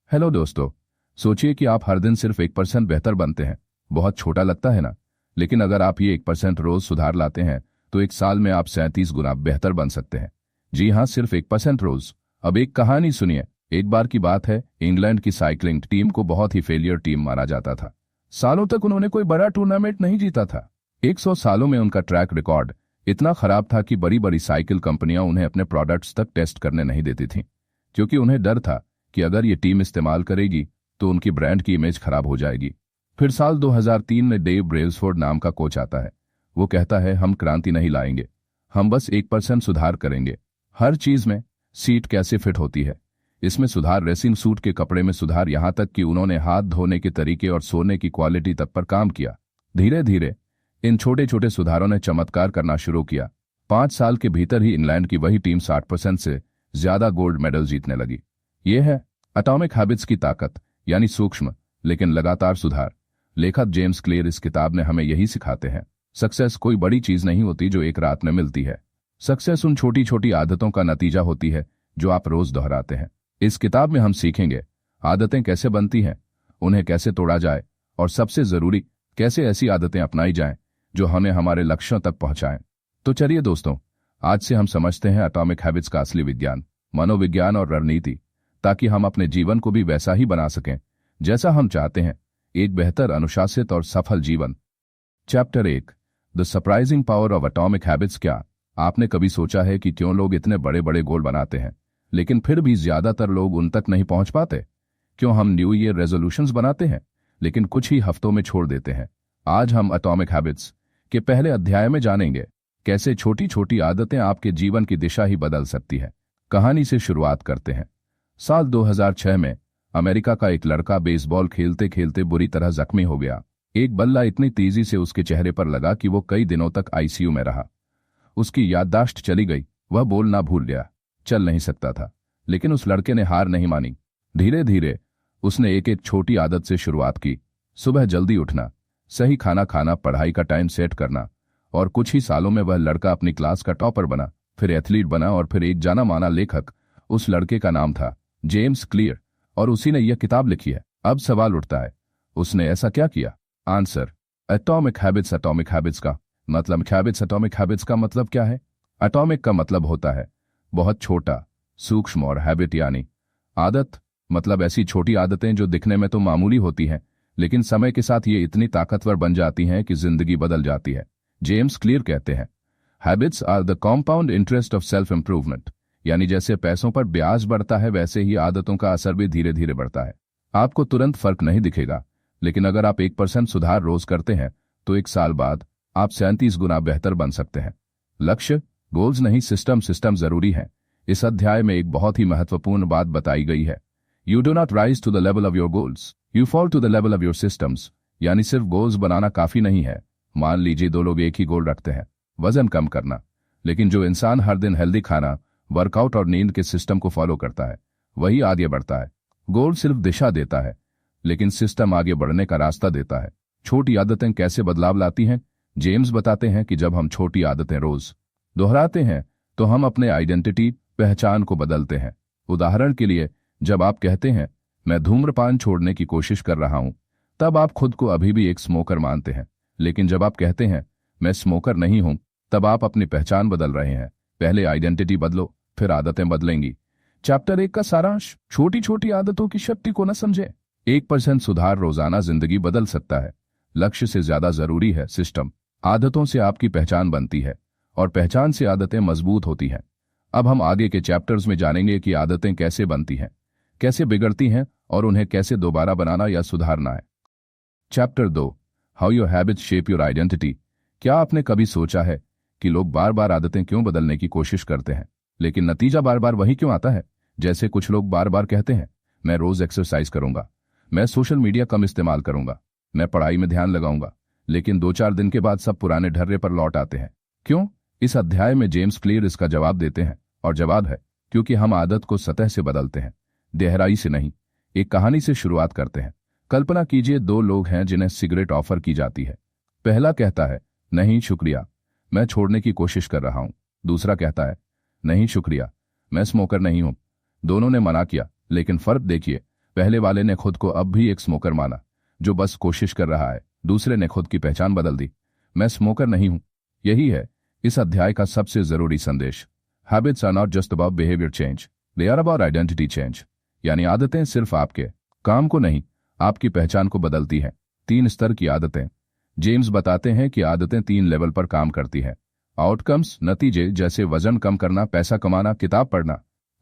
Hello दोस्तों। सोचिए कि आप हर दिन सिर्फ 1% बेहतर बनते हैं। बहुत छोटा लगता है ना? लेकिन अगर आप ये 1% रोज सुधार लाते हैं तो एक साल में आप 37 गुना बेहतर बन सकते हैं। जी हाँ, सिर्फ 1% रोज। अब एक कहानी सुनिए। एक बार की बात है, इंग्लैंड की साइकिलिंग टीम को बहुत ही फेलियर टीम माना जाता था। सालों तक उन्होंने कोई बड़ा टूर्नामेंट नहीं जीता था। 100 सालों में उनका ट्रैक रिकॉर्ड इतना खराब था कि बड़ी बड़ी साइकिल कंपनियां उन्हें अपने प्रोडक्ट्स तक टेस्ट करने नहीं देती थीं, क्योंकि उन्हें डर था कि अगर ये टीम इस्तेमाल करेगी तो उनकी ब्रांड की इमेज खराब हो जाएगी। फिर साल 2003 में डेव ब्रेल्सफोर्ड नाम का कोच आता है। वो कहता है, हम क्रांति नहीं लाएंगे, हम बस 1% सुधार करेंगे। हर चीज में। सीट कैसे फिट होती है, इसमें सुधार। रेसिंग सूट के कपड़े में सुधार। यहां तक कि उन्होंने हाथ धोने के तरीके और सोने की क्वालिटी तक पर काम किया। धीरे धीरे इन छोटे छोटे सुधारों ने चमत्कार करना शुरू किया। 5 साल के भीतर ही इंग्लैंड की वही टीम 60% से ज्यादा गोल्ड मेडल जीतने लगी। यह है एटॉमिक हैबिट्स की ताकत, यानी सूक्ष्म लेकिन लगातार सुधार। लेखक जेम्स क्लियर इस किताब में हमें यही सिखाते हैं। सक्सेस कोई बड़ी चीज नहीं होती जो एक रात में मिलती है। सक्सेस उन छोटी छोटी आदतों का नतीजा होती है जो आप रोज दोहराते हैं। इस किताब में हम सीखेंगे आदतें कैसे बनती हैं, उन्हें कैसे तोड़ा जाए, और सबसे जरूरी, कैसे ऐसी आदतें अपनाई जाएं जो हमें हमारे लक्ष्यों तक पहुंचाएं। तो चलिए दोस्तों, आज से हम समझते हैं एटॉमिक हैबिट्स का असली विज्ञान, मनोविज्ञान और रणनीति, ताकि हम अपने जीवन को भी वैसा ही बना सकें जैसा हम चाहते हैं। एक बेहतर, अनुशासित और सफल जीवन। Chapter 1, the surprising power of atomic habits. क्या आपने कभी सोचा है कि क्यों लोग इतने बड़े बड़े गोल बनाते हैं लेकिन फिर भी ज्यादातर लोग उन तक नहीं पहुंच पाते? क्यों हम न्यू ईयर रेजोल्यूशंस बनाते हैं लेकिन कुछ ही हफ्तों में छोड़ देते हैं? आज हम एटॉमिक हैबिट्स के पहले अध्याय में जानेंगे कैसे छोटी छोटी आदतें आपके जीवन की दिशा ही बदल सकती है। कहानी से शुरुआत करते हैं। साल 2006 में अमेरिका का एक लड़का बेसबॉल खेलते खेलते बुरी तरह जख्मी हो गया। एक बल्ला इतनी तेजी से उसके चेहरे पर लगा कि वो कई दिनों तक आईसीयू में रहा। उसकी याददाश्त चली गई, वह बोलना भूल गया, चल नहीं सकता था। लेकिन उस लड़के ने हार नहीं मानी। धीरे धीरे उसने एक एक छोटी आदत से शुरुआत की। सुबह जल्दी उठना, सही खाना खाना, पढ़ाई का टाइम सेट करना, और कुछ ही सालों में वह लड़का अपनी क्लास का टॉपर बना, फिर एथलीट बना और फिर एक जाना माना लेखक। उस लड़के का नाम था जेम्स क्लियर, और उसी ने यह किताब लिखी है। अब सवाल उठता है, उसने ऐसा क्या किया? Answer, atomic habits. Atomic habits का मतलब एटॉमिक हैबिट्स का मतलब क्या है? एटॉमिक का मतलब होता है बहुत छोटा, सूक्ष्म, और हैबिट यानी आदत, मतलब ऐसी छोटी आदतें जो दिखने में तो मामूली होती हैं लेकिन समय के साथ ये इतनी ताकतवर बन जाती हैं कि जिंदगी बदल जाती है। जेम्स क्लियर कहते हैं, habits are the compound interest of self improvement, यानी जैसे पैसों पर ब्याज बढ़ता है वैसे ही आदतों का असर भी धीरे धीरे बढ़ता है। आपको तुरंत फर्क नहीं दिखेगा, लेकिन अगर आप 1% सुधार रोज करते हैं तो एक साल बाद आप 37 गुना बेहतर बन सकते हैं। लक्ष्य, गोल्स नहीं, सिस्टम। सिस्टम जरूरी है। इस अध्याय में एक बहुत ही महत्वपूर्ण बात बताई गई है। You do not rise to the level of your goals, you fall to the level of your systems. यानी सिर्फ गोल्स बनाना काफी नहीं है। मान लीजिए 2 लोग एक ही गोल रखते हैं, वजन कम करना, लेकिन जो इंसान हर दिन हेल्दी खाना, वर्कआउट और नींद के सिस्टम को फॉलो करता है वही आगे बढ़ता है। गोल सिर्फ दिशा देता है, लेकिन सिस्टम आगे बढ़ने का रास्ता देता है। छोटी आदतें कैसे बदलाव लाती हैं? जेम्स बताते हैं कि जब हम छोटी आदतें रोज दोहराते हैं तो हम अपने आइडेंटिटी, पहचान को बदलते हैं। उदाहरण के लिए, जब आप कहते हैं मैं धूम्रपान छोड़ने की कोशिश कर रहा हूं, तब आप खुद को अभी भी एक स्मोकर मानते हैं। लेकिन जब आप कहते हैं मैं स्मोकर नहीं हूं, तब आप अपनी पहचान बदल रहे हैं। पहले आइडेंटिटी बदलो, फिर आदतें बदलेंगी। चैप्टर 1 का सारांश, छोटी छोटी आदतों की शक्ति को न समझे। 1% सुधार रोजाना जिंदगी बदल सकता है। लक्ष्य से ज्यादा जरूरी है सिस्टम। आदतों से आपकी पहचान बनती है और पहचान से आदतें मजबूत होती हैं। अब हम आगे के चैप्टर्स में जानेंगे कि आदतें कैसे बनती हैं, कैसे बिगड़ती हैं और उन्हें कैसे दोबारा बनाना या सुधारना है। Chapter 2, how your habits shape your identity. क्या आपने कभी सोचा है कि लोग बार बार आदतें क्यों बदलने की कोशिश करते हैं लेकिन नतीजा बार बार वही क्यों आता है? जैसे कुछ लोग बार बार कहते हैं मैं रोज एक्सरसाइज करूंगा, मैं सोशल मीडिया कम इस्तेमाल करूंगा, मैं पढ़ाई में ध्यान लगाऊंगा, लेकिन 2-4 दिन के बाद सब पुराने ढर्रे पर लौट आते हैं। क्यों? इस अध्याय में जेम्स क्लियर इसका जवाब देते हैं, और जवाब है क्योंकि हम आदत को सतह से बदलते हैं, गहराई से नहीं। एक कहानी से शुरुआत करते हैं। कल्पना कीजिए 2 लोग हैं जिन्हें सिगरेट ऑफर की जाती है। पहला कहता है नहीं शुक्रिया, मैं छोड़ने की कोशिश कर रहा हूं। दूसरा कहता है नहीं शुक्रिया, मैं स्मोकर नहीं हूं। दोनों ने मना किया, लेकिन फर्क देखिए, पहले वाले ने खुद को अब भी एक स्मोकर माना जो बस कोशिश कर रहा है, दूसरे ने खुद की पहचान बदल दी, मैं स्मोकर नहीं हूं। यही है इस अध्याय का सबसे जरूरी संदेश। Habits are not just about behaviour change, they are about identity change. यानी आदतें सिर्फ आपके काम को नहीं, आपकी पहचान को बदलती हैं। 3 स्तर की आदतें। जेम्स बताते हैं कि आदतें 3 लेवल पर काम करती हैं। आउटकम्स, नतीजे, जैसे वजन कम करना, पैसा कमाना, किताब पढ़ना।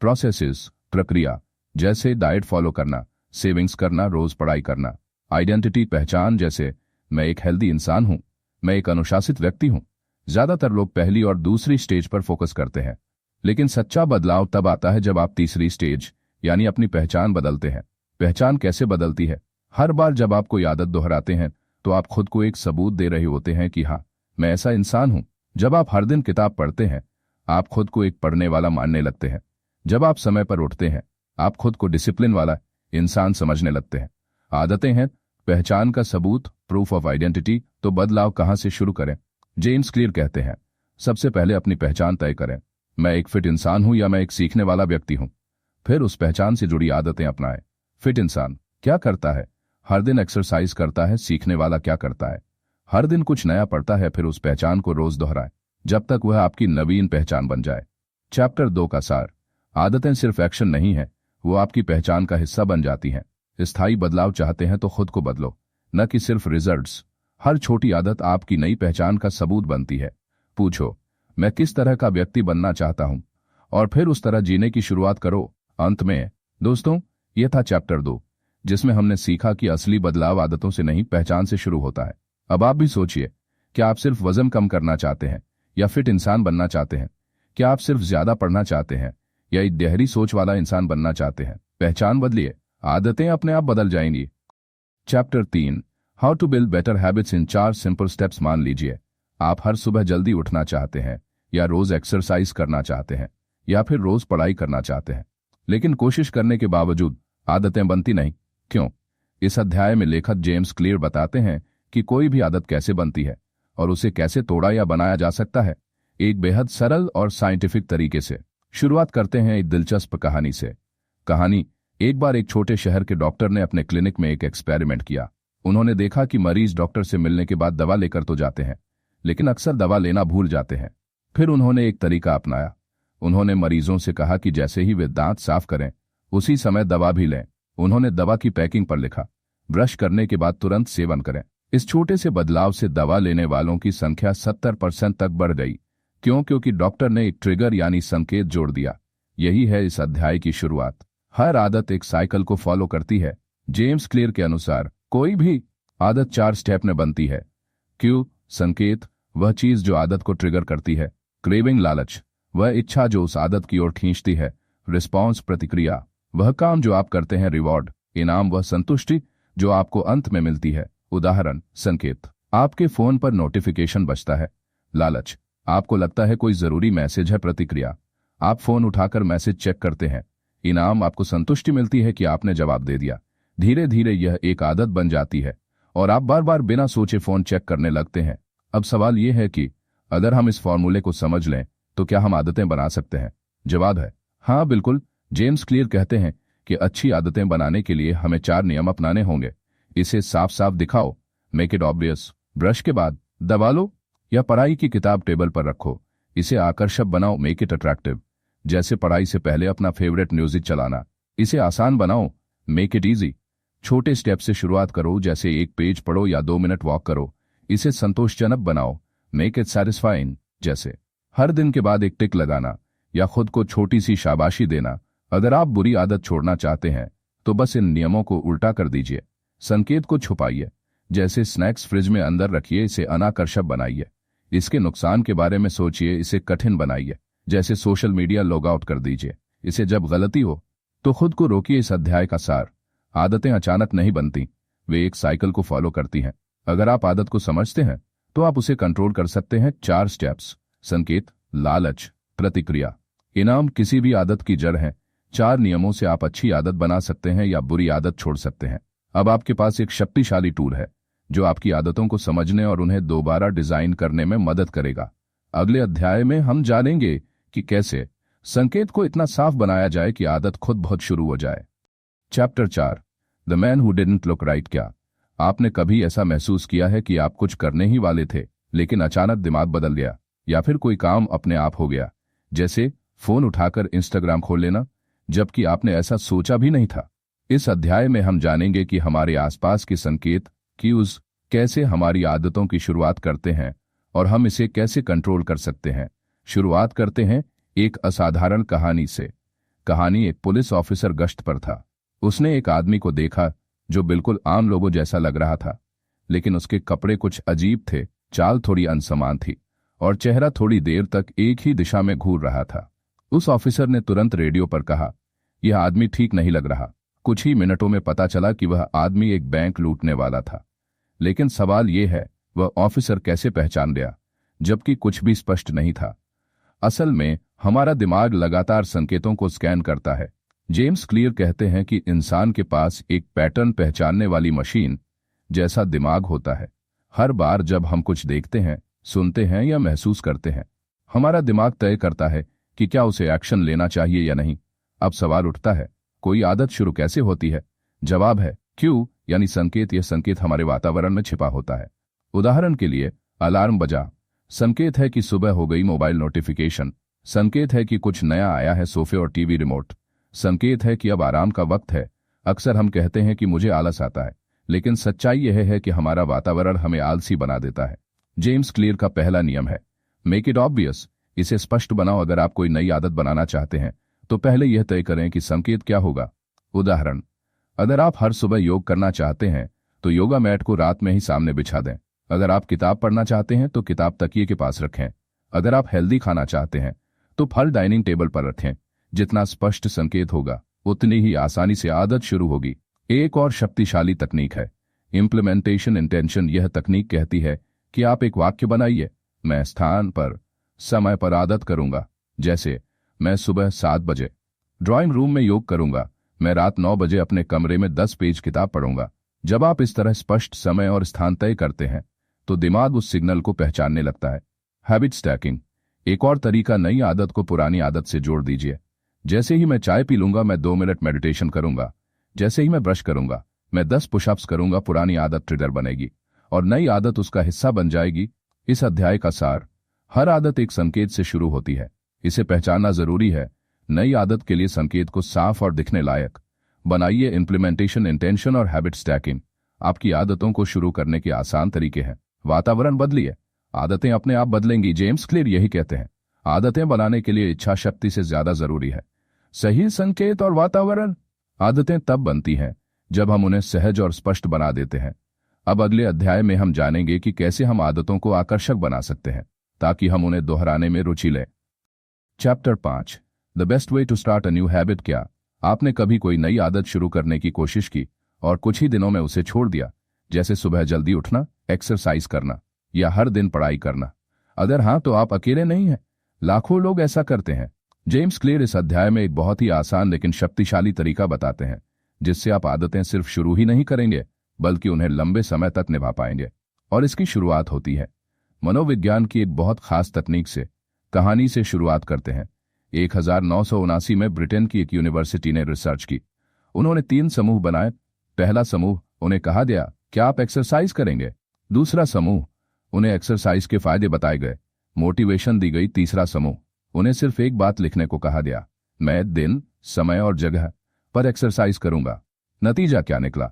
प्रोसेसेस, प्रक्रिया, जैसे डाइट फॉलो करना, सेविंग्स करना, रोज पढ़ाई करना। आइडेंटिटी, पहचान, जैसे मैं एक हेल्दी इंसान हूं, मैं एक अनुशासित व्यक्ति हूं। ज्यादातर लोग पहली और दूसरी स्टेज पर फोकस करते हैं, लेकिन सच्चा बदलाव तब आता है जब आप तीसरी स्टेज यानी अपनी पहचान बदलते हैं। पहचान कैसे बदलती है? हर बार जब आप कोई आदत दोहराते हैं तो आप खुद को एक सबूत दे रहे होते हैं कि हाँ, मैं ऐसा इंसान हूं। जब आप हर दिन किताब पढ़ते हैं, आप खुद को एक पढ़ने वाला मानने लगते हैं। जब आप समय पर उठते हैं, आप खुद को डिसिप्लिन वाला इंसान समझने लगते हैं। आदतें हैं पहचान का सबूत, प्रूफ ऑफ आइडेंटिटी। तो बदलाव कहां से शुरू करें? जेम्स क्लियर कहते हैं, सबसे पहले अपनी पहचान तय करें। मैं एक फिट इंसान हूं या मैं एक सीखने वाला व्यक्ति हूं। फिर उस पहचान से जुड़ी आदतें अपनाएं। फिट इंसान क्या करता है? हर दिन एक्सरसाइज करता है। सीखने वाला क्या करता है? हर दिन कुछ नया पढ़ता है। फिर उस पहचान को रोज दोहराएं जब तक वह आपकी नवीन पहचान बन जाए। चैप्टर 2 का सार। आदतें सिर्फ एक्शन नहीं है, वो आपकी पहचान का हिस्सा बन जाती हैं। स्थायी बदलाव चाहते हैं तो खुद को बदलो, न कि सिर्फ रिजल्ट्स। हर छोटी आदत आपकी नई पहचान का सबूत बनती है। पूछो, मैं किस तरह का व्यक्ति बनना चाहता हूं, और फिर उस तरह जीने की शुरुआत करो। अंत में दोस्तों, यह था चैप्टर 2, जिसमें हमने सीखा कि असली बदलाव आदतों से नहीं, पहचान से शुरू होता है। अब आप भी सोचिए, क्या आप सिर्फ वजन कम करना चाहते हैं या फिट इंसान बनना चाहते हैं? क्या आप सिर्फ ज्यादा पढ़ना चाहते हैं या एक गहरी सोच वाला इंसान बनना चाहते हैं? पहचान बदलिए, आदतें अपने आप बदल जाएंगी। Chapter 3, how to build better habits in 4 simple steps. मान लीजिए आप हर सुबह जल्दी उठना चाहते हैं, या रोज एक्सरसाइज करना चाहते हैं, या फिर रोज पढ़ाई करना चाहते हैं, लेकिन कोशिश करने के बावजूद आदतें बनती नहीं। क्यों? इस अध्याय में लेखक जेम्स क्लियर बताते हैं कि कोई भी आदत कैसे बनती है और उसे कैसे तोड़ा या बनाया जा सकता है, एक बेहद सरल और साइंटिफिक तरीके से। शुरुआत करते हैं एक दिलचस्प कहानी से। कहानी, एक बार एक छोटे शहर के डॉक्टर ने अपने क्लिनिक में एक एक्सपेरिमेंट किया। उन्होंने देखा कि मरीज डॉक्टर से मिलने के बाद दवा लेकर तो जाते हैं, लेकिन अक्सर दवा लेना भूल जाते हैं। फिर उन्होंने एक तरीका अपनाया। उन्होंने मरीजों से कहा कि जैसे ही वे दांत साफ करें, उसी समय दवा भी लें। उन्होंने दवा की पैकिंग पर लिखा, ब्रश करने के बाद तुरंत सेवन करें। इस छोटे से बदलाव से दवा लेने वालों की संख्या 70% तक बढ़ गई। क्यों? क्योंकि डॉक्टर ने एक ट्रिगर यानी संकेत जोड़ दिया। यही है इस अध्याय की शुरुआत। हर आदत एक साइकिल को फॉलो करती है। जेम्स क्लियर के अनुसार कोई भी आदत 4 स्टेप में बनती है। क्यू, संकेत, वह चीज जो आदत को ट्रिगर करती है। क्रेविंग, लालच, वह इच्छा जो उस आदत की ओर खींचती है। रिस्पॉन्स, प्रतिक्रिया, वह काम जो आप करते हैं। रिवॉर्ड, इनाम, वह संतुष्टि जो आपको अंत में मिलती है। उदाहरण, संकेत, आपके फोन पर नोटिफिकेशन बजता है। लालच, आपको लगता है कोई जरूरी मैसेज है। प्रतिक्रिया, आप फोन उठाकर मैसेज चेक करते हैं। इनाम, आपको संतुष्टि मिलती है कि आपने जवाब दे दिया। धीरे धीरे यह एक आदत बन जाती है और आप बार बार बिना सोचे फोन चेक करने लगते हैं। अब सवाल यह है कि अगर हम इस फॉर्मूले को समझ लें तो क्या हम आदतें बना सकते हैं? जवाब है हाँ, बिल्कुल। जेम्स क्लियर कहते हैं कि अच्छी आदतें बनाने के लिए हमें 4 नियम अपनाने होंगे। इसे साफ साफ दिखाओ, मेक इट ऑब्वियस। ब्रश के बाद दबा लो या पढ़ाई की किताब टेबल पर रखो। इसे आकर्षक बनाओ, मेक इट अट्रैक्टिव, जैसे पढ़ाई से पहले अपना फेवरेट म्यूजिक चलाना। इसे आसान बनाओ, मेक इट इजी। छोटे स्टेप से शुरुआत करो, जैसे 1 पेज पढ़ो या 2 मिनट वॉक करो। इसे संतोषजनक बनाओ, मेक इट सैटिस्फाइंग, जैसे हर दिन के बाद एक टिक लगाना या खुद को छोटी सी शाबाशी देना। अगर आप बुरी आदत छोड़ना चाहते हैं तो बस इन नियमों को उल्टा कर दीजिए। संकेत को छुपाइए, जैसे स्नैक्स फ्रिज में अंदर रखिए। इसे अनाकर्षक बनाइए। इसके नुकसान के बारे में सोचिए। इसे कठिन बनाइए, जैसे सोशल मीडिया लॉग आउट कर दीजिए। इसे जब गलती हो तो खुद को रोकिए। इस अध्याय का सार, आदतें अचानक नहीं बनती, वे एक साइकिल को फॉलो करती हैं। अगर आप आदत को समझते हैं तो आप उसे कंट्रोल कर सकते हैं। 4 स्टेप्स, संकेत, लालच, प्रतिक्रिया, इनाम किसी भी आदत की जड़ है। 4 नियमों से आप अच्छी आदत बना सकते हैं या बुरी आदत छोड़ सकते हैं। अब आपके पास एक शक्तिशाली टूल है जो आपकी आदतों को समझने और उन्हें दोबारा डिजाइन करने में मदद करेगा। अगले अध्याय में हम जानेंगे कि कैसे संकेत को इतना साफ बनाया जाए कि आदत खुद बहुत शुरू हो जाए। Chapter 4 the man who didn't look right. क्या आपने कभी ऐसा महसूस किया है कि आप कुछ करने ही वाले थे लेकिन अचानक दिमाग बदल गया, या फिर कोई काम अपने आप हो गया, जैसे फोन उठाकर इंस्टाग्राम खोल लेना, जबकि आपने ऐसा सोचा भी नहीं था। इस अध्याय में हम जानेंगे कि हमारे आसपास के संकेत क्यूज कैसे हमारी आदतों की शुरुआत करते हैं और हम इसे कैसे कंट्रोल कर सकते हैं। शुरुआत करते हैं एक असाधारण कहानी से। कहानी एक पुलिस ऑफिसर गश्त पर था। उसने एक आदमी को देखा जो बिल्कुल आम लोगों जैसा लग रहा था, लेकिन उसके कपड़े कुछ अजीब थे, चाल थोड़ी अनसमान थी और चेहरा थोड़ी देर तक एक ही दिशा में घूर रहा था। उस ऑफिसर ने तुरंत रेडियो पर कहा, यह आदमी ठीक नहीं लग रहा। कुछ ही मिनटों में पता चला कि वह आदमी एक बैंक लूटने वाला था। लेकिन सवाल यह है, वह ऑफिसर कैसे पहचान गया जबकि कुछ भी स्पष्ट नहीं था। असल में हमारा दिमाग लगातार संकेतों को स्कैन करता है। जेम्स क्लियर कहते हैं कि इंसान के पास एक पैटर्न पहचानने वाली मशीन जैसा दिमाग होता है। हर बार जब हम कुछ देखते हैं, सुनते हैं या महसूस करते हैं, हमारा दिमाग तय करता है कि क्या उसे एक्शन लेना चाहिए या नहीं। अब सवाल उठता है, कोई आदत शुरू कैसे होती है? जवाब है क्यों, यानी संकेत। यह संकेत हमारे वातावरण में छिपा होता है। उदाहरण के लिए, अलार्म बजा, संकेत है कि सुबह हो गई। मोबाइल नोटिफिकेशन, संकेत है कि कुछ नया आया है। सोफे और टीवी रिमोट, संकेत है कि अब आराम का वक्त है। अक्सर हम कहते हैं कि मुझे आलस आता है, लेकिन सच्चाई यह है कि हमारा वातावरण हमें आलसी बना देता है। जेम्स क्लियर का पहला नियम है, मेक इट ऑब्वियस। इसे स्पष्ट बनाओ। अगर आप कोई नई आदत बनाना चाहते हैं तो पहले यह तय करें कि संकेत क्या होगा। उदाहरण, अगर आप हर सुबह योग करना चाहते हैं तो योगा मैट को रात में ही सामने बिछा दें। अगर आप किताब पढ़ना चाहते हैं तो किताब तकिए के पास रखें। अगर आप हेल्दी खाना चाहते हैं तो फल डाइनिंग टेबल पर रखें। जितना स्पष्ट संकेत होगा उतनी ही आसानी से आदत शुरू होगी। एक और शक्तिशाली तकनीक है इम्प्लीमेंटेशन इंटेंशन। यह तकनीक कहती है कि आप एक वाक्य बनाइए, मैं स्थान पर समय पर आदत करूंगा। जैसे, मैं सुबह 7 बजे ड्राइंग रूम में योग करूंगा, मैं रात 9 बजे अपने कमरे में 10 पेज किताब पढ़ूंगा। जब आप इस तरह स्पष्ट समय और स्थान तय करते हैं तो दिमाग उस सिग्नल को पहचानने लगता है। हैबिट स्टैकिंग, एक और तरीका, नई आदत को पुरानी आदत से जोड़ दीजिए। जैसे ही मैं चाय पी लूंगा मैं 2 मिनट मेडिटेशन करूंगा। जैसे ही मैं ब्रश करूंगा मैं 10 पुशअप्स करूंगा। पुरानी आदत ट्रिगर बनेगी और नई आदत उसका हिस्सा बन जाएगी। इस अध्याय का सार, हर आदत एक संकेत से शुरू होती है, इसे पहचानना जरूरी है। नई आदत के लिए संकेत को साफ और दिखने लायक बनाइए। इंप्लीमेंटेशन इंटेंशन और हैबिट स्टैकिंग आपकी आदतों को शुरू करने के आसान तरीके हैं। वातावरण बदलिए, आदतें अपने आप बदलेंगी। जेम्स क्लियर यही कहते हैं, आदतें बनाने के लिए इच्छा शक्ति से ज्यादा जरूरी है सही संकेत और वातावरण। आदतें तब बनती हैं जब हम उन्हें सहज और स्पष्ट बना देते हैं। अब अगले अध्याय में हम जानेंगे कि कैसे हम आदतों को आकर्षक बना सकते हैं ताकि हम उन्हें दोहराने में रुचि लें। Chapter 5 the best way to start a new habit. क्या आपने कभी कोई नई आदत शुरू करने की कोशिश की और कुछ ही दिनों में उसे छोड़ दिया? जैसे सुबह जल्दी उठना, एक्सरसाइज करना या हर दिन पढ़ाई करना। अगर हाँ तो आप अकेले नहीं हैं, लाखों लोग ऐसा करते हैं। जेम्स क्लियर इस अध्याय में एक बहुत ही आसान लेकिन शक्तिशाली तरीका बताते हैं जिससे आप आदतें सिर्फ शुरू ही नहीं करेंगे बल्कि उन्हें लंबे समय तक निभा पाएंगे। और इसकी शुरुआत होती है मनोविज्ञान की एक बहुत खास तकनीक से। कहानी से शुरुआत करते हैं। 1979 में ब्रिटेन की एक यूनिवर्सिटी ने रिसर्च की। उन्होंने 3 समूह बनाए। पहला समूह, उन्हें कहा गया, क्या आप एक्सरसाइज करेंगे? दूसरा समूह, उन्हें एक्सरसाइज के फायदे बताए गए, मोटिवेशन दी गई। तीसरा समूह, उन्हें सिर्फ एक बात लिखने को कहा गया, मैं दिन, समय और जगह पर एक्सरसाइज करूंगा। नतीजा क्या निकला?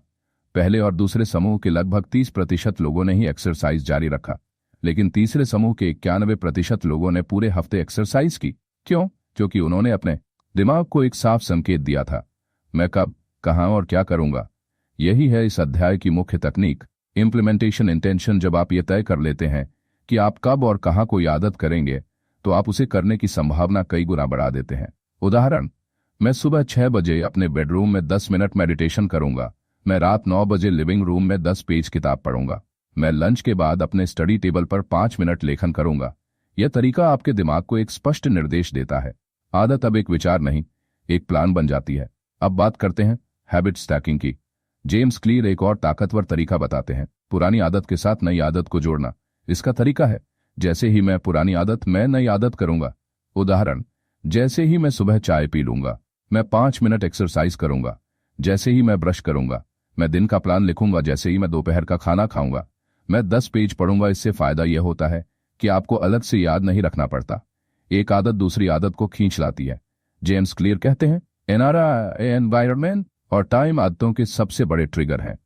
पहले और दूसरे समूह के लगभग 30% लोगों ने ही एक्सरसाइज जारी रखा, लेकिन तीसरे समूह के 91% लोगों ने पूरे हफ्ते एक्सरसाइज की। क्यों? क्योंकि उन्होंने अपने दिमाग को एक साफ संकेत दिया था, मैं कब, कहां और क्या करूंगा। यही है इस अध्याय की मुख्य तकनीक, इंप्लीमेंटेशन इंटेंशन। जब आप ये तय कर लेते हैं कि आप कब और कहां कोई आदत करेंगे तो आप उसे करने की संभावना कई गुना बढ़ा देते हैं। उदाहरण, मैं सुबह 6 बजे अपने बेडरूम में 10 मिनट मेडिटेशन करूंगा। मैं रात 9 बजे लिविंग रूम में 10 पेज किताब पढ़ूंगा। मैं लंच के बाद अपने स्टडी टेबल पर 5 मिनट लेखन करूंगा। यह तरीका आपके दिमाग को एक स्पष्ट निर्देश देता है। आदत अब एक विचार नहीं, एक प्लान बन जाती है। अब बात करते हैं हैबिट स्टैकिंग की। जेम्स क्लियर एक और ताकतवर तरीका बताते हैं, पुरानी आदत के साथ नई आदत को जोड़ना। इसका तरीका है, जैसे ही मैं पुरानी आदत, मैं नई आदत करूंगा। उदाहरण, जैसे ही मैं सुबह चाय पी लूंगा मैं 5 मिनट एक्सरसाइज करूंगा। जैसे ही मैं ब्रश करूंगा, मैं दिन का प्लान लिखूंगा, जैसे ही मैं दोपहर का खाना खाऊंगा, मैं 10 पेज पढ़ूंगा। इससे फायदा यह होता है कि आपको अलग से याद नहीं रखना पड़ता। एक आदत दूसरी आदत को खींच लाती है। जेम्स क्लियर कहते हैं, एनवायरमेंट और टाइम आदतों के सबसे बड़े ट्रिगर हैं।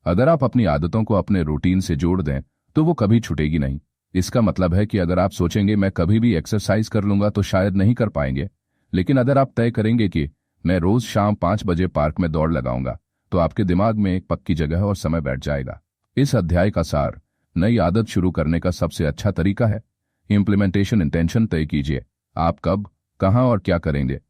अगर आप अपनी आदतों को अपने रूटीन से जोड़ दें तो वो कभी छूटेगी नहीं। इसका मतलब है कि अगर आप सोचेंगे मैं कभी भी एक्सरसाइज कर लूंगा तो शायद नहीं कर पाएंगे, लेकिन अगर आप तय करेंगे कि मैं रोज शाम 5 बजे पार्क में दौड़ लगाऊंगा, तो आपके दिमाग में एक पक्की जगह और समय बैठ जाएगा। इस अध्याय का सार, नई आदत शुरू करने का सबसे अच्छा तरीका है। इम्प्लीमेंटेशन इंटेंशन तय कीजिए। आप कब, कहां और क्या करेंगे।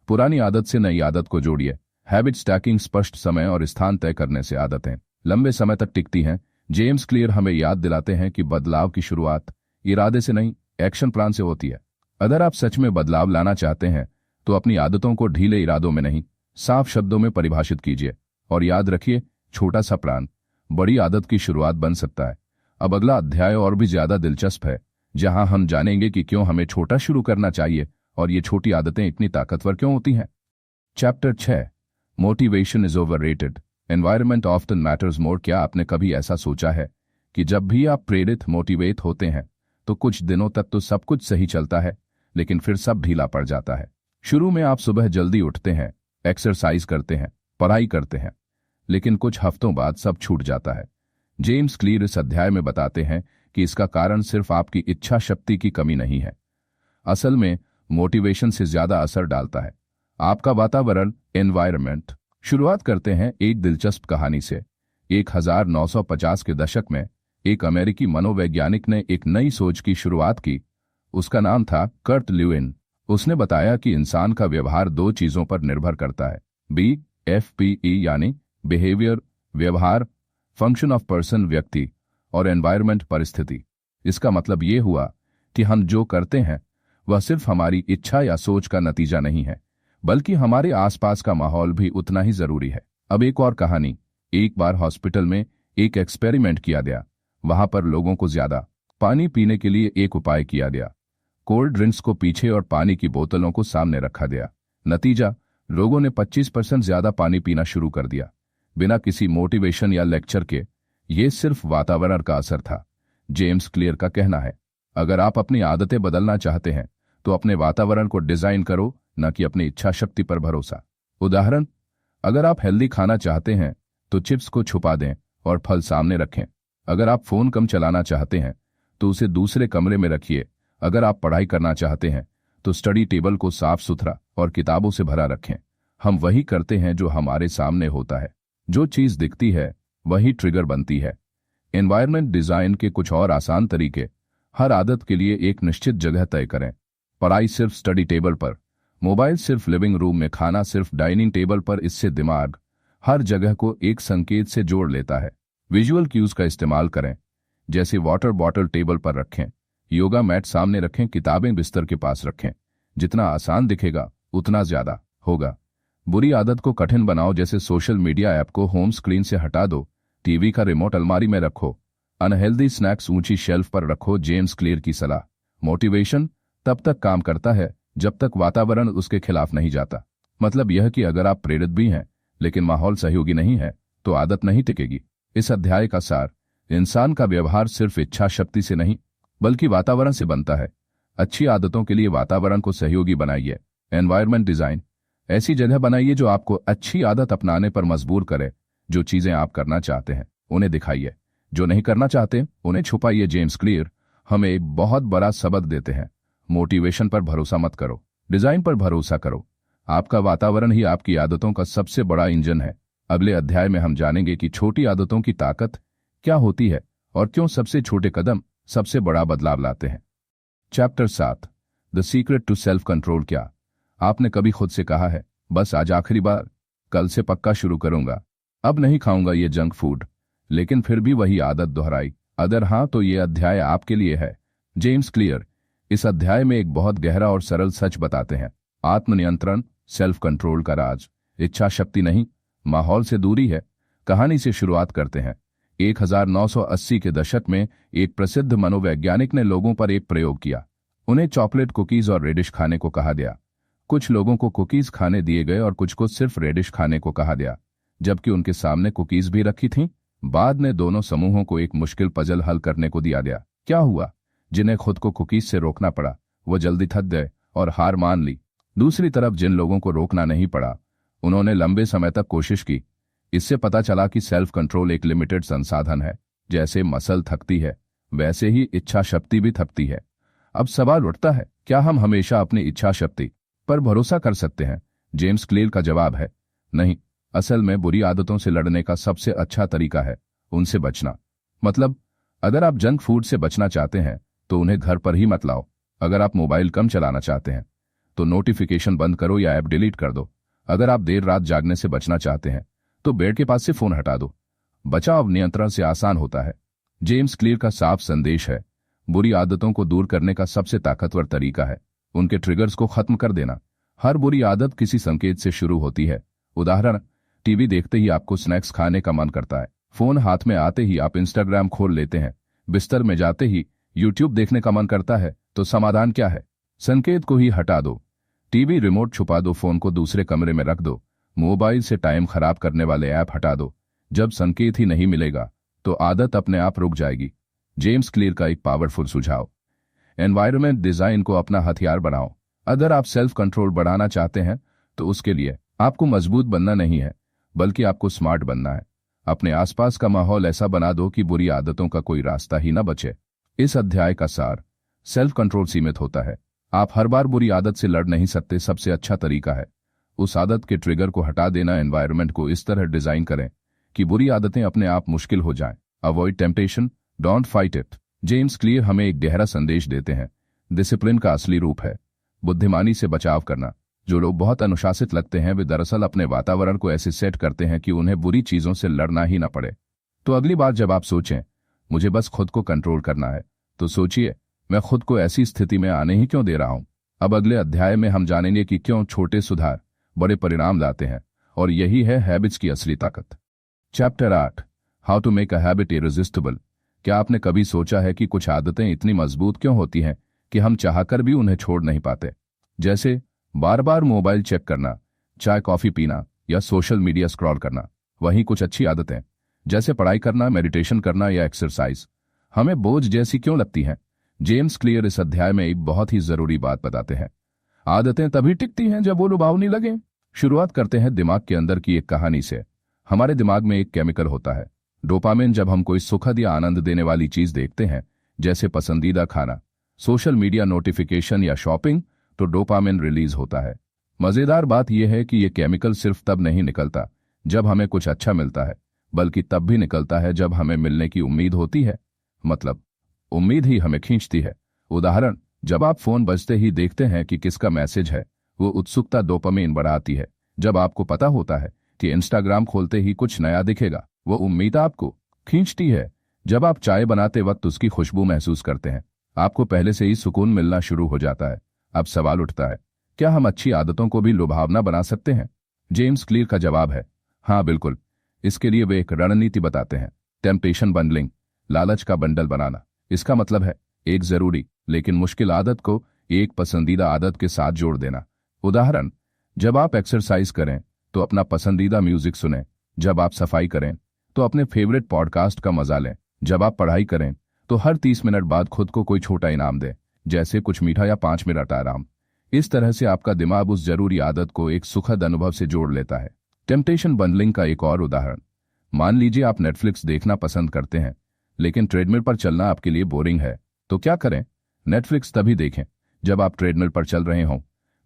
पुरानी आदत से नई आदत को जोड़िए। हैबिट स्टैकिंग, स्पष्ट समय और स्थान तय करने से आदतें लंबे समय तक टिकती हैं। जेम्स क्लियर हमें याद दिलाते हैं कि बदलाव की शुरुआत इरादे से नहीं, एक्शन प्लान से होती है। अगर आप सच में बदलाव लाना चाहते हैं तो अपनी आदतों को ढीले इरादों में नहीं, साफ शब्दों में परिभाषित कीजिए। और याद रखिए, छोटा सा प्लान बड़ी आदत की शुरुआत बन सकता है। अब अगला अध्याय और भी ज्यादा दिलचस्प है, जहां हम जानेंगे कि क्यों हमें छोटा शुरू करना चाहिए और ये छोटी आदतें इतनी ताकतवर क्यों होती हैं। Chapter 6, motivation is overrated, environment often matters more. क्या आपने कभी ऐसा सोचा है कि जब भी आप प्रेरित, मोटिवेट होते हैं तो कुछ दिनों तक तो सब कुछ सही चलता है, लेकिन फिर सब ढीला पड़ जाता है। शुरू में आप सुबह जल्दी उठते हैं, एक्सरसाइज करते हैं, पढ़ाई करते हैं, लेकिन कुछ हफ्तों बाद सब छूट जाता है। जेम्स क्लियर इस अध्याय में बताते हैं कि इसका कारण सिर्फ आपकी इच्छा शक्ति की कमी नहीं है। असल में मोटिवेशन से ज्यादा असर डालता है आपका वातावरण, एनवायरनमेंट। शुरुआत करते हैं एक दिलचस्प कहानी से। 1950 के दशक में एक अमेरिकी मनोवैज्ञानिक ने एक नई सोच की शुरुआत की। उसका नाम था कर्ट ल्यूइन। उसने बताया कि इंसान का व्यवहार 2 चीजों पर निर्भर करता है, BFPE यानी बिहेवियर व्यवहार, फंक्शन ऑफ पर्सन व्यक्ति, और एनवायरनमेंट परिस्थिति। इसका मतलब ये हुआ कि हम जो करते हैं वह सिर्फ हमारी इच्छा या सोच का नतीजा नहीं है, बल्कि हमारे आसपास का माहौल भी उतना ही जरूरी है। अब एक और कहानी। एक बार हॉस्पिटल में एक एक्सपेरिमेंट किया गया। वहां पर लोगों को ज्यादा पानी पीने के लिए एक उपाय किया गया। कोल्ड ड्रिंक्स को पीछे और पानी की बोतलों को सामने रखा गया। नतीजा, लोगों ने 25% ज्यादा पानी पीना शुरू कर दिया, बिना किसी मोटिवेशन या लेक्चर के। ये सिर्फ वातावरण का असर था। जेम्स क्लियर का कहना है, अगर आप अपनी आदतें बदलना चाहते हैं तो अपने वातावरण को डिजाइन करो, न कि अपनी इच्छा शक्ति पर भरोसा। उदाहरण, अगर आप हेल्दी खाना चाहते हैं तो चिप्स को छुपा दें और फल सामने रखें। अगर आप फोन कम चलाना चाहते हैं तो उसे दूसरे कमरे में रखिए। अगर आप पढ़ाई करना चाहते हैं तो स्टडी टेबल को साफ सुथरा और किताबों से भरा रखें। हम वही करते हैं जो हमारे सामने होता है। जो चीज दिखती है वही ट्रिगर बनती है। एनवायरनमेंट डिजाइन के कुछ और आसान तरीके। हर आदत के लिए एक निश्चित जगह तय करें। पढ़ाई सिर्फ स्टडी टेबल पर, मोबाइल सिर्फ लिविंग रूम में, खाना सिर्फ डाइनिंग टेबल पर। इससे दिमाग हर जगह को एक संकेत से जोड़ लेता है। विजुअल क्यूज का इस्तेमाल करें, जैसे वाटर बॉटल टेबल पर रखें, योगा मैट सामने रखें, किताबें बिस्तर के पास रखें। जितना आसान दिखेगा उतना ज्यादा होगा। बुरी आदत को कठिन बनाओ, जैसे सोशल मीडिया ऐप को होम स्क्रीन से हटा दो, टीवी का रिमोट अलमारी में रखो, अनहेल्दी स्नैक्स ऊंची शेल्फ पर रखो। जेम्स क्लियर की सलाह, मोटिवेशन तब तक काम करता है जब तक वातावरण उसके खिलाफ नहीं जाता। मतलब यह कि अगर आप प्रेरित भी हैं लेकिन माहौल सहयोगी नहीं है तो आदत नहीं टिकेगी। इस अध्याय का सार, इंसान का व्यवहार सिर्फ इच्छा शक्ति से नहीं बल्कि वातावरण से बनता है। अच्छी आदतों के लिए वातावरण को सहयोगी बनाइए। एनवायरनमेंट डिजाइन, ऐसी जगह बनाइए जो आपको अच्छी आदत अपनाने पर मजबूर करे। जो चीजें आप करना चाहते हैं उन्हें दिखाइए, जो नहीं करना चाहते उन्हें छुपाइए। जेम्स क्लियर हमें एक बहुत बड़ा सबक देते हैं, मोटिवेशन पर भरोसा मत करो, डिजाइन पर भरोसा करो। आपका वातावरण ही आपकी आदतों का सबसे बड़ा इंजन है। अगले अध्याय में हम जानेंगे कि छोटी आदतों की ताकत क्या होती है और क्यों सबसे छोटे कदम सबसे बड़ा बदलाव लाते हैं। Chapter 7, the secret to self control. क्या आपने कभी खुद से कहा है, बस आज आखिरी बार, कल से पक्का शुरू करूंगा, अब नहीं खाऊंगा ये जंक फूड, लेकिन फिर भी वही आदत दोहराई? अगर हाँ, तो ये अध्याय आपके लिए है। जेम्स क्लियर इस अध्याय में एक बहुत गहरा और सरल सच बताते हैं। आत्मनियंत्रण, सेल्फ कंट्रोल का राज इच्छा शक्ति नहीं, माहौल से दूरी है। कहानी से शुरुआत करते हैं। 1980 के दशक में एक प्रसिद्ध मनोवैज्ञानिक ने लोगों पर एक प्रयोग किया। उन्हें चॉकलेट, कुकीज और रेडिश खाने को कहा गया। कुछ लोगों को कुकीज खाने दिए गए और कुछ को सिर्फ रेडिश खाने को कहा गया। जबकि उनके सामने कुकीज भी रखी थीं। बाद में दोनों समूहों को एक मुश्किल पजल हल करने को दिया गया। क्या हुआ? जिन्हें खुद को कुकीज से रोकना पड़ा वो जल्दी थक गए और हार मान ली। दूसरी तरफ जिन लोगों को रोकना नहीं पड़ा उन्होंने लंबे समय तक कोशिश की। इससे पता चला कि सेल्फ कंट्रोल एक लिमिटेड संसाधन है। जैसे मसल थकती है वैसे ही इच्छा शक्ति भी थकती है। अब सवाल उठता है, क्या हम हमेशा अपनी इच्छा शक्ति पर भरोसा कर सकते हैं? जेम्स क्लियर का जवाब है नहीं। असल में बुरी आदतों से लड़ने का सबसे अच्छा तरीका है उनसे बचना। मतलब अगर आप जंक फूड से बचना चाहते हैं तो उन्हें घर पर ही मत लाओ। अगर आप मोबाइल कम चलाना चाहते हैं तो नोटिफिकेशन बंद करो या ऐप डिलीट कर दो। अगर आप देर रात जागने से बचना चाहते हैं तो बेड के पास से फोन हटा दो। बचाव नियंत्रण से आसान होता है। जेम्स क्लियर का साफ संदेश है, बुरी आदतों को दूर करने का सबसे ताकतवर तरीका है उनके ट्रिगर्स को खत्म कर देना। हर बुरी आदत किसी संकेत से शुरू होती है। उदाहरण, टीवी देखते ही आपको स्नैक्स खाने का मन करता है। फोन हाथ में आते ही आप इंस्टाग्राम खोल लेते हैं। बिस्तर में जाते ही यूट्यूब देखने का मन करता है। तो समाधान क्या है? संकेत को ही हटा दो। टीवी रिमोट छुपा दो, फोन को दूसरे कमरे में रख दो, मोबाइल से टाइम खराब करने वाले ऐप हटा दो। जब संकेत ही नहीं मिलेगा तो आदत अपने आप रुक जाएगी। जेम्स क्लियर का एक पावरफुल सुझाव, एनवायरनमेंट डिजाइन को अपना हथियार बनाओ। अगर आप सेल्फ कंट्रोल बढ़ाना चाहते हैं तो उसके लिए आपको मजबूत बनना नहीं है बल्कि आपको स्मार्ट बनना है। अपने आसपास का माहौल ऐसा बना दो कि बुरी आदतों का कोई रास्ता ही न बचे। इस अध्याय का सार, सेल्फ कंट्रोल सीमित होता है। आप हर बार बुरी आदत से लड़ नहीं सकते। सबसे अच्छा तरीका है उस आदत के ट्रिगर को हटा देना। एनवायरनमेंट को इस तरह डिजाइन करें कि बुरी आदतें अपने आप मुश्किल हो जाएं। Avoid temptation, don't fight it. James clear हमें एक गहरा संदेश देते हैं। डिसिप्लिन का असली रूप है बुद्धिमानी से बचाव करना। जो लोग बहुत अनुशासित लगते हैं वे दरअसल अपने वातावरण को ऐसे सेट करते हैं कि उन्हें बुरी चीजों से लड़ना ही ना पड़े। तो अगली बार जब आप सोचें मुझे बस खुद को कंट्रोल करना है तो सोचिए, मैं खुद को ऐसी स्थिति में आने ही क्यों दे रहा हूं। अब अगले अध्याय में हम जानेंगे कि क्यों छोटे सुधार बड़े परिणाम लाते हैं और यही है हैबिट्स की असली ताकत। Chapter 8, how to make a habit irresistible. क्या आपने कभी सोचा है कि कुछ आदतें इतनी मजबूत क्यों होती हैं कि हम चाहकर भी उन्हें छोड़ नहीं पाते? जैसे बार बार मोबाइल चेक करना, चाय कॉफी पीना या सोशल मीडिया स्क्रॉल करना। वहीं कुछ अच्छी आदतें जैसे पढ़ाई करना, मेडिटेशन करना या एक्सरसाइज हमें बोझ जैसी क्यों लगती हैं? जेम्स क्लियर इस अध्याय में एक बहुत ही जरूरी बात बताते हैं। आदतें तभी टिकती हैं जब वो लुभावनी लगे। शुरुआत करते हैं दिमाग के अंदर की एक कहानी से। हमारे दिमाग में एक केमिकल होता है डोपामिन। जब हम कोई सुखद या आनंद देने वाली चीज देखते हैं जैसे पसंदीदा खाना, सोशल मीडिया नोटिफिकेशन या शॉपिंग, तो डोपामिन रिलीज होता है। मजेदार बात यह है कि यह केमिकल सिर्फ तब नहीं निकलता जब हमें कुछ अच्छा मिलता है, बल्कि तब भी निकलता है जब हमें मिलने की उम्मीद होती है। मतलब उम्मीद ही हमें खींचती है। उदाहरण, जब आप फोन बजते ही देखते हैं कि किसका मैसेज है, वो उत्सुकता डोपामिन बढ़ाती है। जब आपको पता होता है कि इंस्टाग्राम खोलते ही कुछ नया दिखेगा, वो उम्मीद आपको खींचती है। जब आप चाय बनाते वक्त उसकी खुशबू महसूस करते हैं, आपको पहले से ही सुकून मिलना शुरू हो जाता है। अब सवाल उठता है, क्या हम अच्छी आदतों को भी लुभावना बना सकते हैं? जेम्स क्लियर का जवाब है, हाँ बिल्कुल। इसके लिए वे एक रणनीति बताते हैं, टेम्पटेशन बंडलिंग, लालच का बंडल बनाना। इसका मतलब है एक जरूरी लेकिन मुश्किल आदत को एक पसंदीदा आदत के साथ जोड़ देना। उदाहरण, जब आप एक्सरसाइज करें तो अपना पसंदीदा म्यूजिक सुनें। जब आप सफाई करें तो अपने फेवरेट पॉडकास्ट का मजा लें। जब आप पढ़ाई करें तो हर 30 मिनट बाद खुद को कोई छोटा इनाम दें, जैसे कुछ मीठा या 5 मिनट आराम। इस तरह से आपका दिमाग उस जरूरी आदत को एक सुखद अनुभव से जोड़ लेता है। टेम्पटेशन बंडलिंग का एक और उदाहरण, मान लीजिए आप नेटफ्लिक्स देखना पसंद करते हैं लेकिन ट्रेडमिल पर चलना आपके लिए बोरिंग है। तो क्या करें? नेटफ्लिक्स तभी देखें जब आप ट्रेडमिल पर चल रहे हों।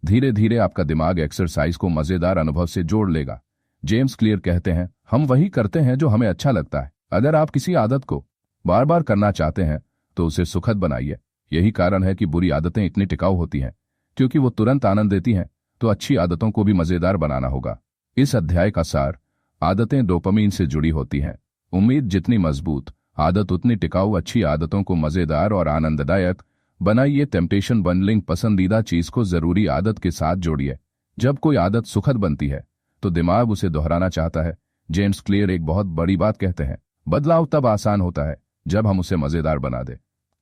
धीरे धीरे आपका दिमाग एक्सरसाइज को मजेदार अनुभव से जोड़ लेगा। जेम्स क्लियर कहते हैं, हम वही करते हैं जो हमें अच्छा लगता है। अगर आप किसी आदत को बार बार करना चाहते हैं तो उसे सुखद बनाइए। यही कारण है कि बुरी आदतें इतनी टिकाऊ होती हैं, क्योंकि वो तुरंत आनंद देती हैं। तो अच्छी आदतों को भी मजेदार बनाना होगा। इस अध्याय का सार, आदतें डोपामिन से जुड़ी होती हैं। उम्मीद जितनी मजबूत, आदत उतनी टिकाऊ। अच्छी आदतों को मजेदार और आनंददायक बनाइए। टेम्पटेशन बंडलिंग, पसंदीदा चीज को जरूरी आदत के साथ जोड़िए। जब कोई आदत सुखद बनती है तो दिमाग उसे दोहराना चाहता है। जेम्स क्लियर एक बहुत बड़ी बात कहते हैं, बदलाव तब आसान होता है जब हम उसे मजेदार बना दें।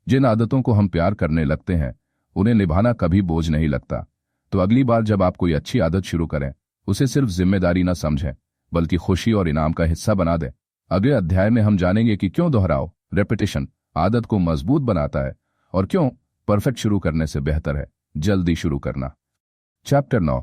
जिन आदतों को हम प्यार करने लगते हैं उन्हें निभाना कभी बोझ नहीं लगता। तो अगली बार जब आप कोई अच्छी आदत शुरू करें, उसे सिर्फ जिम्मेदारी न समझें बल्कि खुशी और इनाम का हिस्सा बना दें। अगले अध्याय में हम जानेंगे कि क्यों दोहराव रेपिटेशन आदत को मजबूत बनाता है और क्यों परफेक्ट शुरू करने से बेहतर है जल्दी शुरू करना। Chapter 9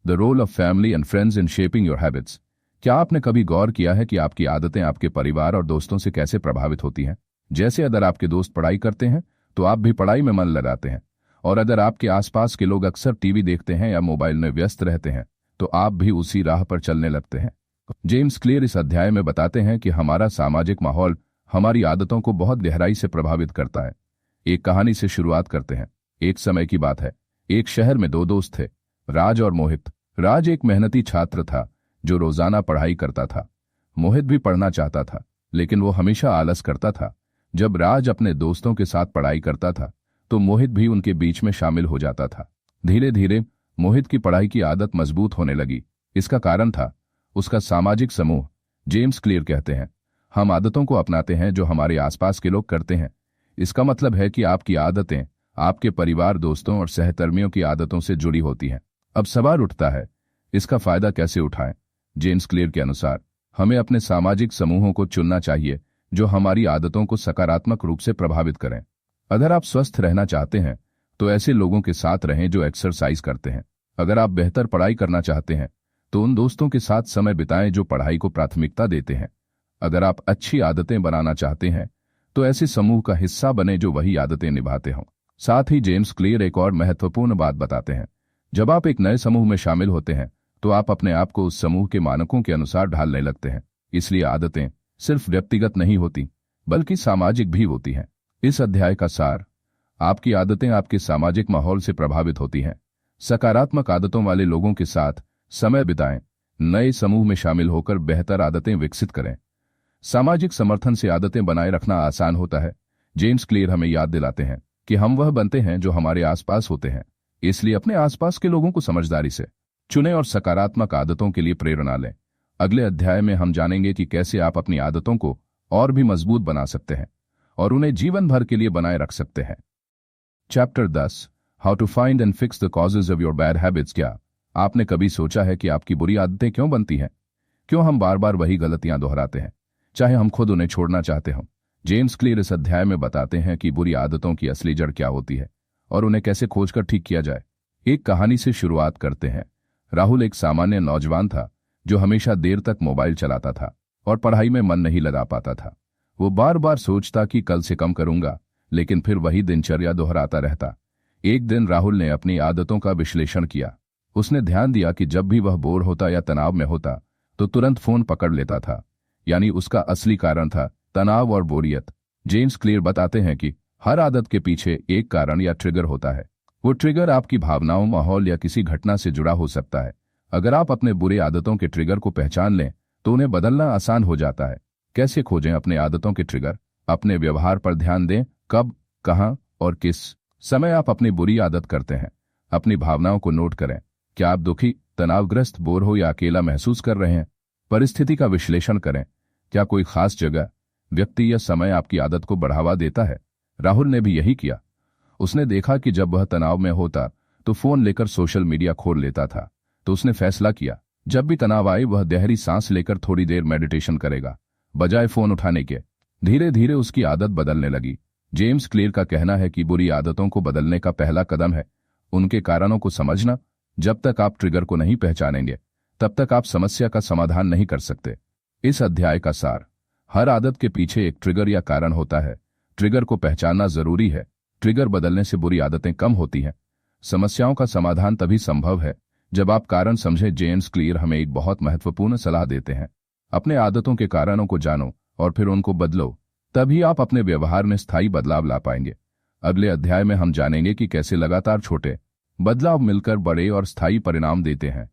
the role of family and friends in shaping your habits. क्या आपने कभी गौर किया है कि आपकी आदतें आपके परिवार और दोस्तों से कैसे प्रभावित होती हैं? जैसे अगर आपके दोस्त पढ़ाई करते हैं तो आप भी पढ़ाई में मन लगाते हैं, और अगर आपके आसपास के लोग अक्सर टीवी देखते हैं या मोबाइल में व्यस्त रहते हैं तो आप भी उसी राह पर चलने लगते हैं। जेम्स क्लियर इस अध्याय में बताते हैं कि हमारा सामाजिक माहौल हमारी आदतों को बहुत गहराई से प्रभावित करता है। एक कहानी से शुरुआत करते हैं। एक समय की बात है, एक शहर में दो दोस्त थे, राज और मोहित। राज एक मेहनती छात्र था जो रोजाना पढ़ाई करता था। मोहित भी पढ़ना चाहता था, लेकिन वो हमेशा आलस करता था। जब राज अपने दोस्तों के साथ पढ़ाई करता था तो मोहित भी उनके बीच में शामिल हो जाता था। धीरे धीरे मोहित की पढ़ाई की आदत मजबूत होने लगी। इसका कारण था उसका सामाजिक समूह। जेम्स क्लियर कहते हैं, हम आदतों को अपनाते हैं जो हमारे आसपास के लोग करते हैं। इसका मतलब है कि आपकी आदतें आपके परिवार, दोस्तों और सहकर्मियों की आदतों से जुड़ी होती हैं। अब सवाल उठता है, इसका फायदा कैसे उठाएं? जेम्स क्लियर के अनुसार हमें अपने सामाजिक समूहों को चुनना चाहिए जो हमारी आदतों को सकारात्मक रूप से प्रभावित करें। अगर आप स्वस्थ रहना चाहते हैं तो ऐसे लोगों के साथ रहें जो एक्सरसाइज करते हैं। अगर आप बेहतर पढ़ाई करना चाहते हैं तो उन दोस्तों के साथ समय बिताएं जो पढ़ाई को प्राथमिकता देते हैं। अगर आप अच्छी आदतें बनाना चाहते हैं तो ऐसे समूह का हिस्सा बने जो वही आदतें निभाते हों। साथ ही जेम्स क्लियर एक और महत्वपूर्ण बात बताते हैं, जब आप एक नए समूह में शामिल होते हैं तो आप अपने आप को उस समूह के मानकों के अनुसार ढालने लगते हैं। इसलिए आदतें सिर्फ व्यक्तिगत नहीं होती बल्कि सामाजिक भी होती हैं। इस अध्याय का सार, आपकी आदतें आपके सामाजिक माहौल से प्रभावित होती हैं। सकारात्मक आदतों वाले लोगों के साथ समय बिताएं, नए समूह में शामिल होकर बेहतर आदतें विकसित करें। सामाजिक समर्थन से आदतें बनाए रखना आसान होता है। जेम्स क्लियर हमें याद दिलाते हैं कि हम वह बनते हैं जो हमारे आसपास होते हैं। इसलिए अपने आसपास के लोगों को समझदारी से चुनें और सकारात्मक आदतों के लिए प्रेरणा लें। अगले अध्याय में हम जानेंगे कि कैसे आप अपनी आदतों को और भी मजबूत बना सकते हैं और उन्हें जीवन भर के लिए बनाए रख सकते हैं। Chapter 10 how to find and fix the causes of your bad habits. क्या आपने कभी सोचा है कि आपकी बुरी आदतें क्यों बनती हैं? क्यों हम बार बार वही गलतियां दोहराते हैं, चाहे हम खुद उन्हें छोड़ना चाहते हों? जेम्स क्लियर इस अध्याय में बताते हैं कि बुरी आदतों की असली जड़ क्या होती है और उन्हें कैसे खोजकर ठीक किया जाए। एक कहानी से शुरुआत करते हैं। राहुल एक सामान्य नौजवान था जो हमेशा देर तक मोबाइल चलाता था और पढ़ाई में मन नहीं लगा पाता था। वो बार बार सोचता कि कल से कम करूंगा, लेकिन फिर वही दिनचर्या दोहराता रहता। एक दिन राहुल ने अपनी आदतों का विश्लेषण किया। उसने ध्यान दिया कि जब भी वह बोर होता या तनाव में होता तो तुरंत फोन पकड़ लेता था, यानी उसका असली कारण था तनाव और बोरियत। जेम्स क्लियर बताते हैं कि हर आदत के पीछे एक कारण या ट्रिगर होता है। वो ट्रिगर आपकी भावनाओं, माहौल या किसी घटना से जुड़ा हो सकता है। अगर आप अपने बुरे आदतों के ट्रिगर को पहचान लें तो उन्हें बदलना आसान हो जाता है। कैसे खोजें अपने आदतों के ट्रिगर? अपने व्यवहार पर ध्यान दें। कब, कहां और किस समय आप अपनी बुरी आदत करते हैं। अपनी भावनाओं को नोट करें। क्या आप दुखी, तनावग्रस्त, बोर हो या अकेला महसूस कर रहे हैं? परिस्थिति का विश्लेषण करें। क्या कोई खास जगह, व्यक्ति या समय आपकी आदत को बढ़ावा देता है? राहुल ने भी यही किया। उसने देखा कि जब वह तनाव में होता तो फोन लेकर सोशल मीडिया खोल लेता था। तो उसने फैसला किया, जब भी तनाव आए वह गहरी सांस लेकर थोड़ी देर मेडिटेशन करेगा, बजाय फोन उठाने के। धीरे धीरे उसकी आदत बदलने लगी। जेम्स क्लियर का कहना है कि बुरी आदतों को बदलने का पहला कदम है उनके कारणों को समझना। जब तक आप ट्रिगर को नहीं पहचानेंगे तब तक आप समस्या का समाधान नहीं कर सकते। इस अध्याय का सार, हर आदत के पीछे एक ट्रिगर या कारण होता है। ट्रिगर को पहचानना जरूरी है। ट्रिगर बदलने से बुरी आदतें कम होती हैं। समस्याओं का समाधान तभी संभव है जब आप कारण समझें। जेम्स क्लियर हमें एक बहुत महत्वपूर्ण सलाह देते हैं, अपने आदतों के कारणों को जानो और फिर उनको बदलो, तभी आप अपने व्यवहार में स्थायी बदलाव ला पाएंगे। अगले अध्याय में हम जानेंगे कि कैसे लगातार छोटे बदलाव मिलकर बड़े और स्थायी परिणाम देते हैं।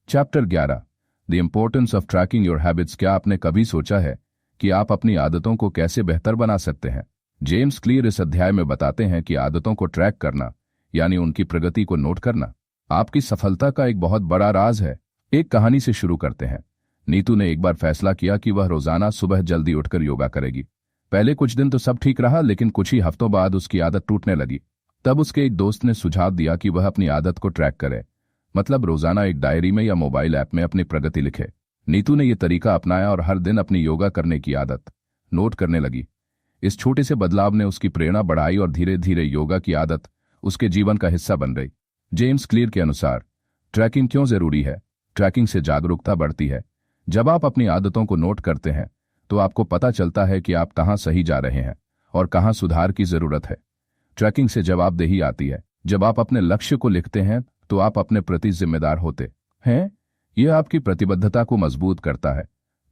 Chapter 11 the importance of trekking your habits. क्या आपने कभी सोचा है कि आप अपनी आदतों को कैसे बेहतर बना सकते हैं? जेम्स क्लियर इस अध्याय में बताते हैं कि आदतों को ट्रैक करना, यानी उनकी प्रगति को नोट करना, आपकी सफलता का एक बहुत बड़ा राज है। एक कहानी से शुरू करते हैं। नीतू ने एक बार फैसला किया कि वह रोजाना सुबह जल्दी उठकर योगा करेगी। पहले कुछ दिन तो सब ठीक रहा, लेकिन कुछ ही हफ्तों बाद उसकी आदत टूटने लगी। तब उसके एक दोस्त ने सुझाव दिया कि वह अपनी आदत को ट्रैक करे, मतलब रोजाना एक डायरी में या मोबाइल ऐप में अपनी प्रगति लिखे। नीतू ने यह तरीका अपनाया और हर दिन अपनी योगा करने की आदत नोट करने लगी। इस छोटे से बदलाव ने उसकी प्रेरणा बढ़ाई और धीरे धीरे योगा की आदत उसके जीवन का हिस्सा बन गई। जेम्स क्लियर के अनुसार ट्रैकिंग क्यों जरूरी है? ट्रैकिंग से जागरूकता बढ़ती है। जब आप अपनी आदतों को नोट करते हैं तो आपको पता चलता है कि आप कहां सही जा रहे हैं और कहां सुधार की जरूरत है। ट्रैकिंग से जवाबदेही आती है। जब आप अपने लक्ष्य को लिखते हैं तो आप अपने प्रति जिम्मेदार होते हैं। यह आपकी प्रतिबद्धता को मजबूत करता है।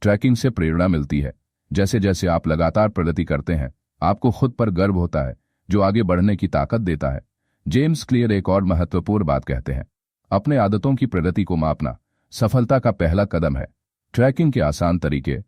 ट्रैकिंग से प्रेरणा मिलती है। जैसे जैसे आप लगातार प्रगति करते हैं आपको खुद पर गर्व होता है, जो आगे बढ़ने की ताकत देता है। जेम्स क्लियर एक और महत्वपूर्ण बात कहते हैं, अपने आदतों की प्रगति को मापना सफलता का पहला कदम है। ट्रैकिंग के आसान तरीके: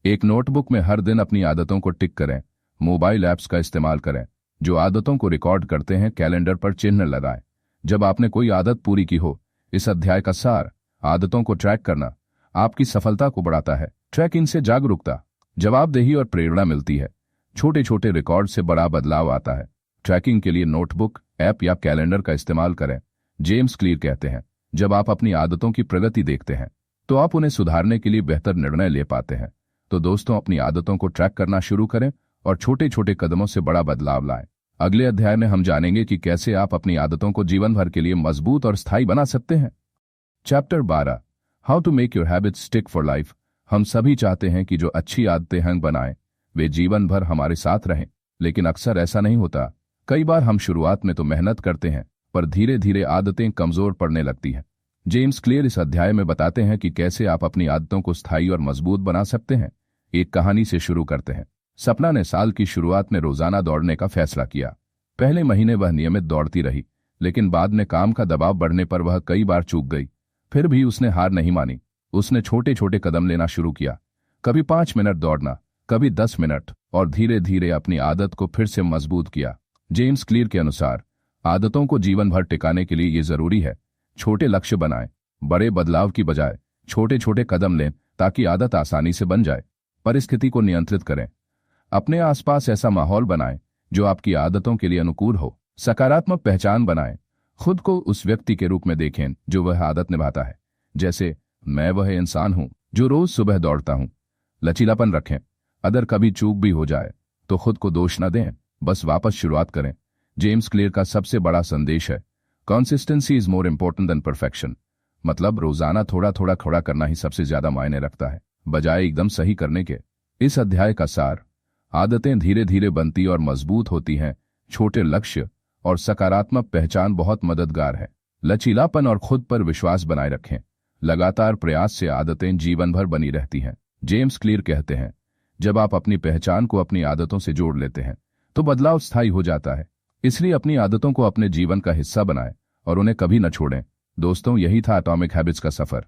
एक नोटबुक में हर दिन अपनी आदतों को टिक करें। मोबाइल ऐप्स का इस्तेमाल करें जो आदतों को रिकॉर्ड करते हैं। कैलेंडर पर चिन्ह लगाएं जब आपने कोई आदत पूरी की हो। इस अध्याय का सार: आदतों को ट्रैक करना आपकी सफलता को बढ़ाता है। ट्रैकिंग से जागरूकता, जवाबदेही और प्रेरणा मिलती है। छोटे छोटे रिकॉर्ड से बड़ा बदलाव आता है। ट्रैकिंग के लिए नोटबुक, ऐप या कैलेंडर का इस्तेमाल करें। जेम्स क्लियर कहते हैं, जब आप अपनी आदतों की प्रगति देखते हैं तो आप उन्हें सुधारने के लिए बेहतर निर्णय ले पाते हैं। तो दोस्तों, अपनी आदतों को ट्रैक करना शुरू करें और छोटे छोटे कदमों से बड़ा बदलाव लाएं। अगले अध्याय में हम जानेंगे कि कैसे आप अपनी आदतों को जीवन भर के लिए मजबूत और स्थायी बना सकते हैं। Chapter 12, how to make your habits stick for life. हम सभी चाहते हैं कि जो अच्छी आदतें हम बनाएं वे जीवन भर हमारे साथ रहें, लेकिन अक्सर ऐसा नहीं होता। कई बार हम शुरुआत में तो मेहनत करते हैं पर धीरे धीरे आदतें कमजोर पड़ने लगती हैं। जेम्स क्लियर इस अध्याय में बताते हैं कि कैसे आप अपनी आदतों को स्थायी और मजबूत बना सकते हैं। एक कहानी से शुरू करते हैं। सपना ने साल की शुरुआत में रोजाना दौड़ने का फैसला किया। पहले महीने वह नियमित दौड़ती रही, लेकिन बाद में काम का दबाव बढ़ने पर वह कई बार चूक गई। फिर भी उसने हार नहीं मानी। उसने छोटे छोटे कदम लेना शुरू किया, कभी 5 मिनट दौड़ना, कभी 10 मिनट, और धीरे धीरे अपनी आदत को फिर से मजबूत किया। जेम्स क्लियर के अनुसार आदतों को जीवन भर टिकाने के लिए ये जरूरी है, छोटे लक्ष्य बनाएं। बड़े बदलाव की बजाय छोटे छोटे कदम लें ताकि आदत आसानी से बन जाए। परिस्थिति को नियंत्रित करें। अपने आसपास ऐसा माहौल बनाएं जो आपकी आदतों के लिए अनुकूल हो। सकारात्मक पहचान बनाएं। खुद को उस व्यक्ति के रूप में देखें जो वह आदत निभाता है, जैसे मैं वह इंसान हूं जो रोज सुबह दौड़ता हूं। लचीलापन रखें। अगर कभी चूक भी हो जाए तो खुद को दोष न दें, बस वापस शुरुआत करें। जेम्स क्लियर का सबसे बड़ा संदेश है, consistency is more important than perfection. मतलब रोजाना थोड़ा थोड़ा खड़ा करना ही सबसे ज्यादा मायने रखता है, बजाय एकदम सही करने के। इस अध्याय का सार: आदतें धीरे धीरे बनती और मजबूत होती हैं। छोटे लक्ष्य और सकारात्मक पहचान बहुत मददगार है। लचीलापन और खुद पर विश्वास बनाए रखें। लगातार प्रयास से आदतें जीवन भर बनी रहती हैं। जेम्स क्लियर कहते हैं, जब आप अपनी पहचान को अपनी आदतों से जोड़ लेते हैं तो बदलाव स्थायी हो जाता है। इसलिए अपनी आदतों को अपने जीवन का हिस्सा बनाएं और उन्हें कभी न छोड़ें। दोस्तों, यही था एटॉमिक हैबिट्स का सफर।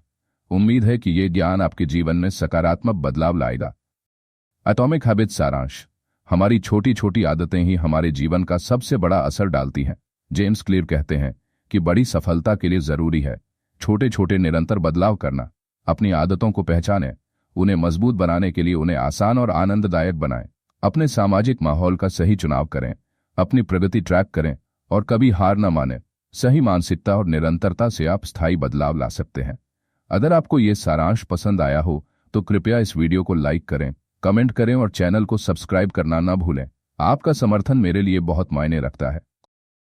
उम्मीद है कि ये ज्ञान आपके जीवन में सकारात्मक बदलाव लाएगा। एटॉमिक हैबिट्स सारांश: हमारी छोटी छोटी आदतें ही हमारे जीवन का सबसे बड़ा असर डालती हैं। जेम्स क्लियर कहते हैं कि बड़ी सफलता के लिए जरूरी है छोटे छोटे निरंतर बदलाव करना। अपनी आदतों को पहचानें, उन्हें मजबूत बनाने के लिए उन्हें आसान और आनंददायक बनाएं। अपने सामाजिक माहौल का सही चुनाव करें, अपनी प्रगति ट्रैक करें और कभी हार न मानें। सही मानसिकता और निरंतरता से आप स्थायी बदलाव ला सकते हैं। अगर आपको ये सारांश पसंद आया हो तो कृपया इस वीडियो को लाइक करें, कमेंट करें और चैनल को सब्सक्राइब करना न भूलें। आपका समर्थन मेरे लिए बहुत मायने रखता है।